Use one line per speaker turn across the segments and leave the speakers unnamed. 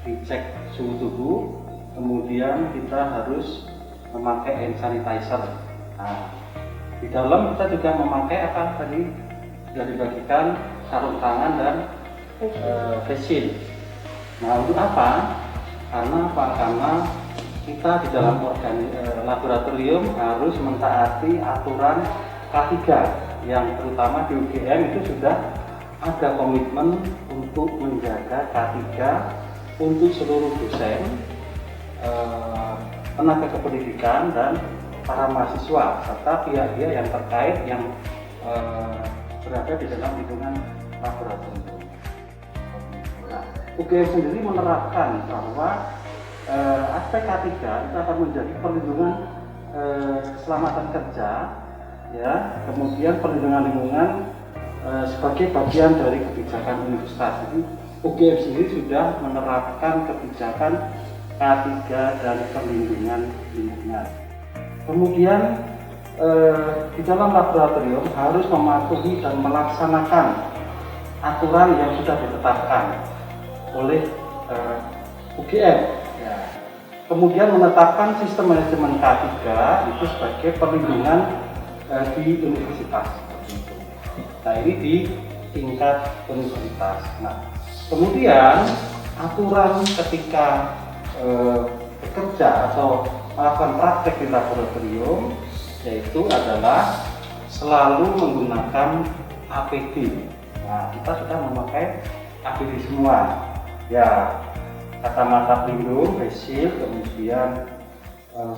dicek suhu tubuh, kemudian kita harus memakai hand sanitizer. Nah, di dalam kita juga memakai apa tadi sudah dibagikan, sarung tangan dan face shield. Nah, untuk apa? Karena kita di dalam laboratorium harus mentaati aturan K3 yang terutama di UGM itu sudah ada komitmen untuk menjaga K3 untuk seluruh dosen, tenaga kependidikan dan para mahasiswa serta pihak-pihak yang terkait yang berada di dalam lingkungan laboratorium. Nah, UGM sendiri menerapkan bahwa aspek K3 itu akan menjadi perlindungan keselamatan kerja, ya, kemudian perlindungan lingkungan sebagai bagian dari kebijakan universitas. Jadi UGM sendiri sudah menerapkan kebijakan K3 dan perlindungan lingkungan. Kemudian di dalam laboratorium harus mematuhi dan melaksanakan aturan yang sudah ditetapkan oleh UGM. Ya. Kemudian menetapkan sistem manajemen K3 itu sebagai perlindungan di universitas. Nah, ini di tingkat universitas. Nah, kemudian aturan ketika bekerja atau melakukan praktek di laboratorium yaitu adalah selalu menggunakan APD. Nah, kita sudah memakai APD semua. Ya, kacamata pelindung, face shield, kemudian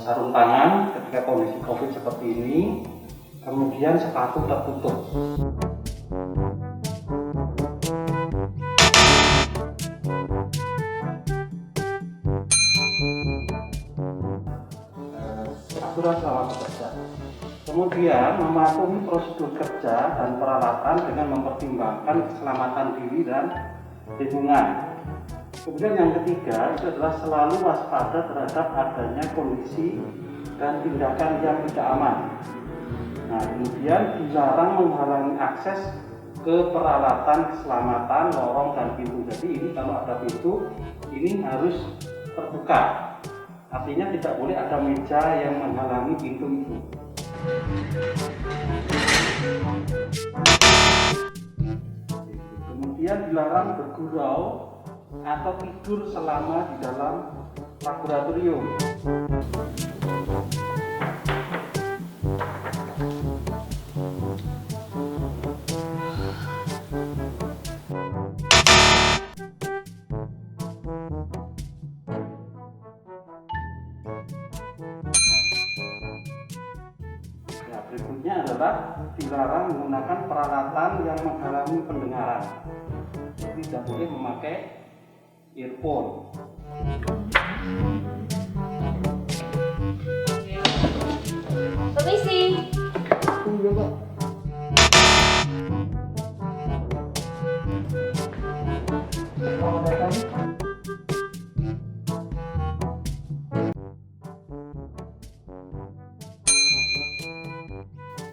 sarung tangan ketika kondisi COVID seperti ini, kemudian sepatu tertutup. Aturan selama bekerja. Kemudian mematuhi prosedur kerja dan peralatan dengan mempertimbangkan keselamatan diri dan lingkungan. Kemudian yang ketiga itu adalah selalu waspada terhadap adanya kondisi dan tindakan yang tidak aman. Nah, kemudian dilarang menghalangi akses ke peralatan keselamatan, lorong dan pintu. Jadi ini kalau ada pintu, ini harus terbuka. Artinya tidak boleh ada meja yang menghalangi pintu itu. Kemudian dilarang bergurau atau tidur selama di dalam laboratorium. Berikutnya adalah dilarang menggunakan peralatan yang menghalangi pendengaran. Jadi tidak boleh memakai earphone.
Permisi.
Tunggu, Pak. Selamat datang.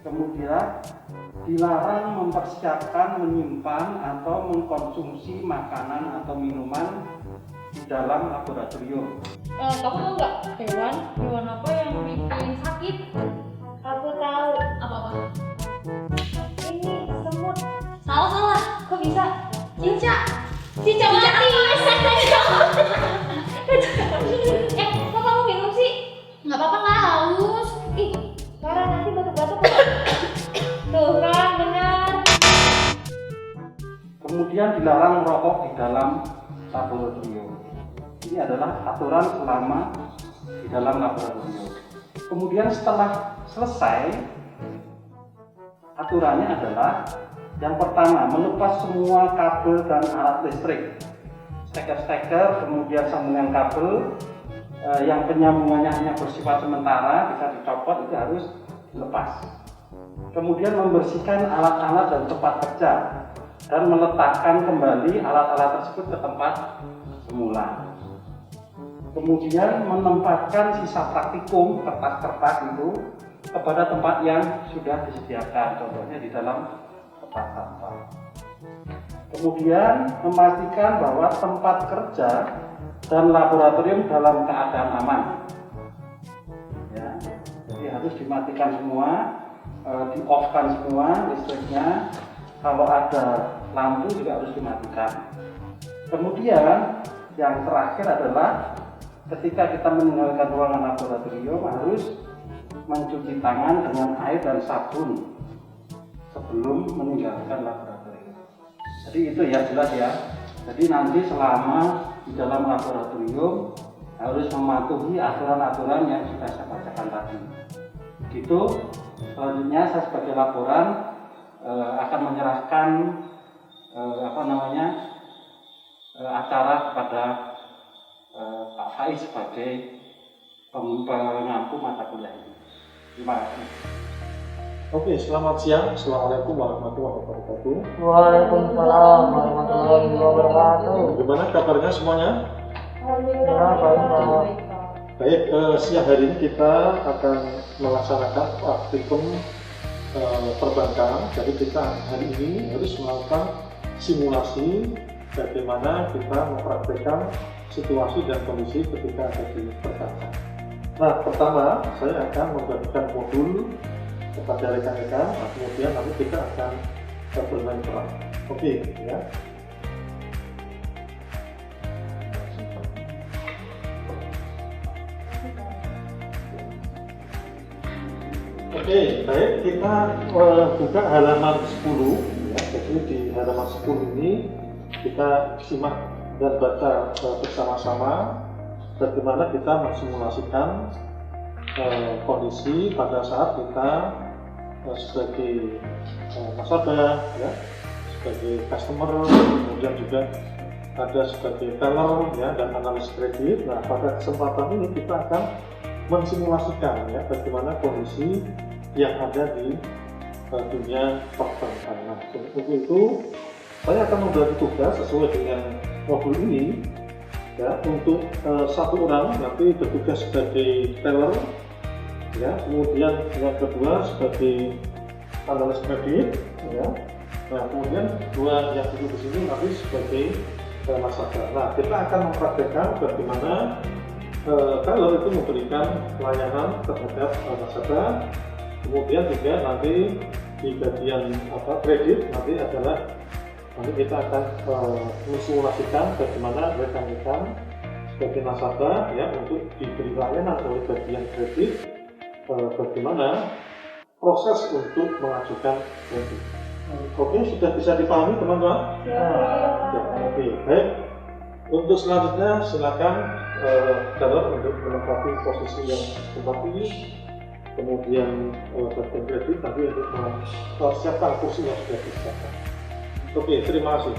Kemudian dilarang mempersiapkan, menyimpan atau mengkonsumsi makanan atau minuman di dalam laboratorium.
Kamu tahu nggak hewan apa yang bikin sakit? Aku tahu. Apa? Ini semut. Salah. Kok bisa? Cicak mati. Kok kamu minum sih? Nggak apa-apa, nggak haus. Sarah nanti batuk-batuk kok. Tuh kan, benar.
Kemudian dilarang merokok di dalam laboratorium. Ini adalah aturan selama di dalam laboratorium. Kemudian setelah selesai, aturannya adalah yang pertama, melepas semua kabel dan alat listrik, steker, kemudian sambungan kabel yang penyambungannya hanya bersifat sementara bisa dicopot, itu harus dilepas. Kemudian membersihkan alat-alat dan tempat kerja dan meletakkan kembali alat-alat tersebut ke tempat semula. Kemudian menempatkan sisa praktikum, kertas-kertas itu kepada tempat yang sudah disediakan, contohnya di dalam tempat sampah. Kemudian memastikan bahwa tempat kerja dan laboratorium dalam keadaan aman. Ya, jadi harus dimatikan semua, di-off-kan semua listriknya. Kalau ada lampu juga harus dimatikan. Kemudian yang terakhir adalah ketika kita meninggalkan ruangan laboratorium harus mencuci tangan dengan air dan sabun sebelum meninggalkan laboratorium. Jadi itu ya, jelas ya. Jadi nanti selama di dalam laboratorium harus mematuhi aturan-aturan yang sudah saya bacakan tadi. Begitu. Selanjutnya saya sebagai laporan akan menyerahkan acara kepada Pak Faiz sebagai pengampu mata kuliah ini. Terima kasih.
Oke, selamat siang. Assalamualaikum warahmatullahi wabarakatuh.
Waalaikumsalam warahmatullahi wabarakatuh.
Gimana kabarnya semuanya?
Alhamdulillah baik.
Baik, siang hari ini kita akan melaksanakan praktikum perbankan. Jadi kita hari ini harus melakukan simulasi bagaimana kita mempraktikkan situasi dan kondisi ketika ada di perbankan. Nah, pertama saya akan membagikan modul kepada rekan-rekan, kemudian nanti kita akan bermain peran. Oke, ya. Oke, baik, kita buka halaman 10 ya. Jadi di halaman 10 ini kita simak dan baca bersama-sama bagaimana kita mensimulasikan kondisi pada saat kita sebagai nasabah ya, sebagai customer, kemudian juga ada sebagai teller ya, dan analis kredit. Nah, pada kesempatan ini kita akan mensimulasikan ya bagaimana kondisi yang ada di dunia perbankan. Nah, untuk itu saya akan membagi tugas sesuai dengan modul ini ya. Untuk satu orang nanti bertugas sebagai teller ya, kemudian yang kedua sebagai analis kredit ya. Nah, kemudian dua yang duduk di sini nanti sebagai nasabah. Nah, kita akan mempraktekkan bagaimana teller itu memberikan pelayanan terhadap nasabah. Kemudian juga nanti di bagian kredit nanti adalah nanti kita akan mensimulasikan bagaimana rekan-rekan sebagai nasabah ya untuk diberi layanan oleh bagian kredit, bagaimana proses untuk mengajukan kredit. Oke, sudah bisa dipahami teman-teman?
Ya.
Oke, baik. Untuk selanjutnya silakan teller untuk menempati posisi yang tempat pilih. Kemudian bagian kredit nanti untuk mempersiapkan kursi yang sudah disiapkan. Oke, terima kasih.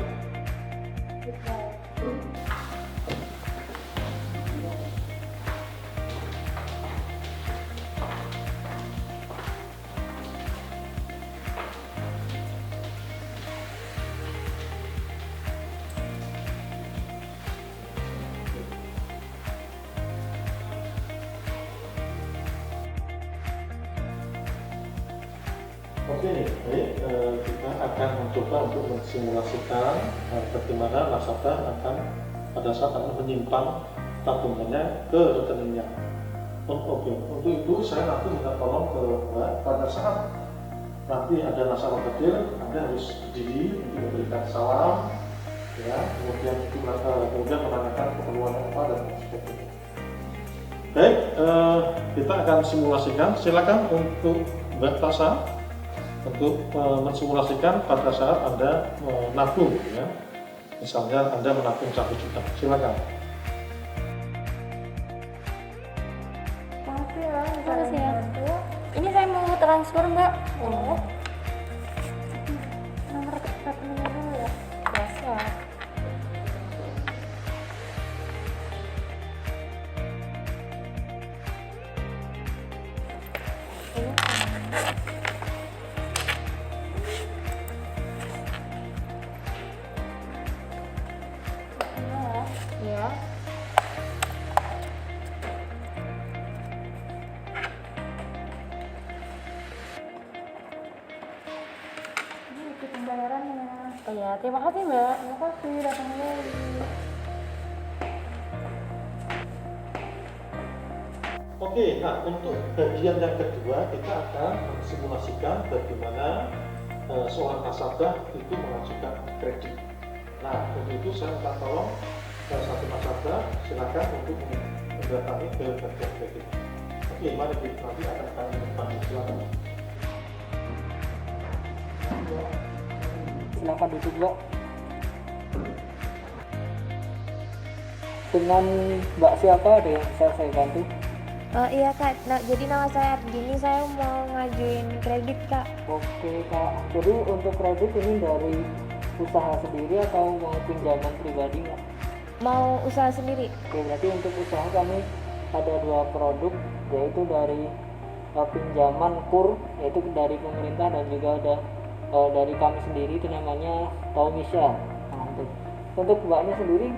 Oke, baik, kita akan mencoba untuk mensimulasikan bagaimana nasabah akan pada saat akan menyimpan tabungannya ke rekeningnya. Oke, untuk itu saya nanti minta tolong ke Mbak, pada saat nanti ada nasabah kecil, Anda harus berdiri untuk memberikan salam, ya, kemudian menanyakan keperluan apa dan sebagainya. Baik, kita akan simulasikan. Silakan untuk Mbak Tasha untuk mensimulasikan pada saat Anda menabung ya. Misalnya Anda menabung 1 juta. Silakan.
Makasih ya. Ini saya mau transfer Mbak. Oh. Nomor rekeningnya dulu ya. Biasa. Ya. Ini ikut pembayarannya. Oh ya, terima kasih Mbak. Terima kasih datang lagi.
Oke, nah untuk bagian yang kedua kita akan mensimulasikan bagaimana seorang nasabah itu mengajukan kredit. Nah, untuk itu saya minta tolong satu nasabah silakan untuk mendatangi ke bagian kredit. Oke, mari kita nanti akan kami bantu, silakan.
Silakan duduk, Mbak. Dengan Mbak siapa ada yang bisa saya bantu?
Iya kak, jadi nama saya Ardini, saya mau ngajuin kredit kak.
Oke Kak, jadi untuk kredit ini dari usaha sendiri atau mau pinjaman pribadi Kak?
Mau usaha sendiri.
Oke, berarti untuk usaha kami ada 2 produk, yaitu dari pinjaman KUR, yaitu dari pemerintah, dan juga ada dari kami sendiri, itu namanya Taumisya. Nah, untuk Mbaknya sendiri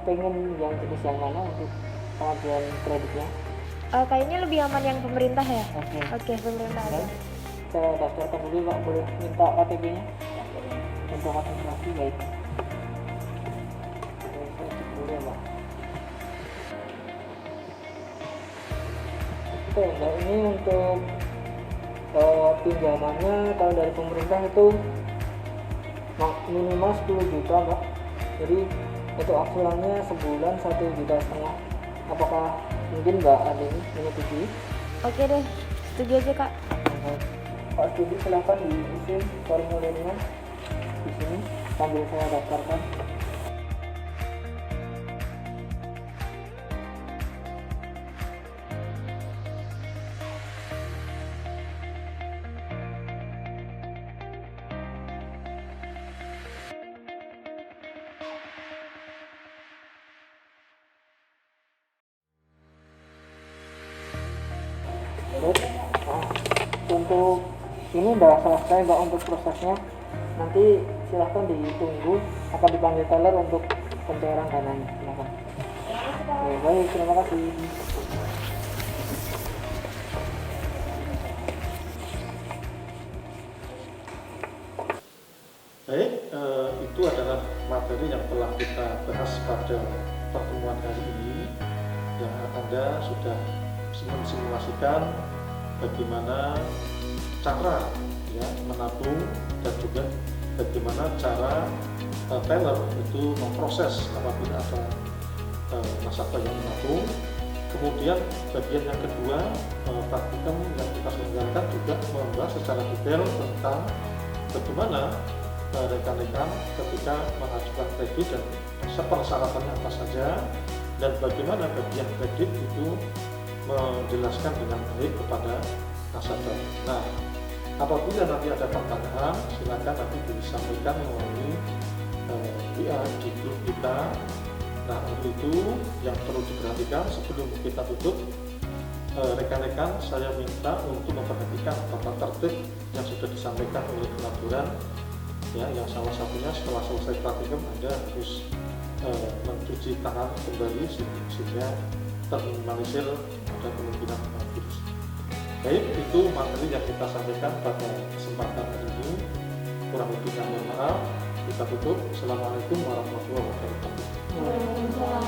pengen yang jenis yang mana untuk pengajuan kreditnya?
Kayaknya lebih aman yang pemerintah ya.
Oke.
Pemerintah aja.
Saya daftarkan dulu Pak, boleh minta KTP-nya untuk administrasi, baik. Oke, saya cek dulu ya Pak. Oke Mbak, ini untuk pinjamannya kalau dari pemerintah itu minimal 10 juta Mbak. Jadi untuk aksurannya sebulan 1,5 juta. Apakah mungkin Mbak ada ini menyetujui?
Oke deh, setuju aja kak.
Pak setuju, silahkan diisi formulirnya di sini sambil saya daftarkan. Untuk ini udah selesai Mbak untuk prosesnya. Nanti silahkan ditunggu, akan dipanggil teller untuk pencairan dananya. Silahkan. Oke, baik, terima kasih.
Baik, itu adalah materi yang telah kita bahas pada pertemuan hari ini, yang Anda sudah mensimulasikan bagaimana cara ya menabung dan juga bagaimana cara teller itu memproses apabila ada nasabah yang menabung. Kemudian bagian yang kedua, praktikum yang kita selenggarakan juga membahas secara detail tentang bagaimana rekan-rekan ketika mengajukan kredit dan persyaratannya apa saja, dan bagaimana bagian kredit itu menjelaskan dengan baik kepada nasabah. Nah, apabila nanti ada pertanyaan, silakan nanti disampaikan melalui WA di grup kita. Nah, untuk itu yang perlu diperhatikan sebelum kita tutup, rekan-rekan saya minta untuk memperhatikan tata tertib yang sudah disampaikan oleh pelaburan. Ya, yang salah satunya setelah selesai praktikum Anda harus mencuci tangan kembali sehingga terminimalisir ada kemungkinan virus. Baik, itu materi yang kita sampaikan pada kesempatan hari ini. Kurang lebihnya mohon maaf. Kita tutup. Assalamualaikum warahmatullahi wabarakatuh.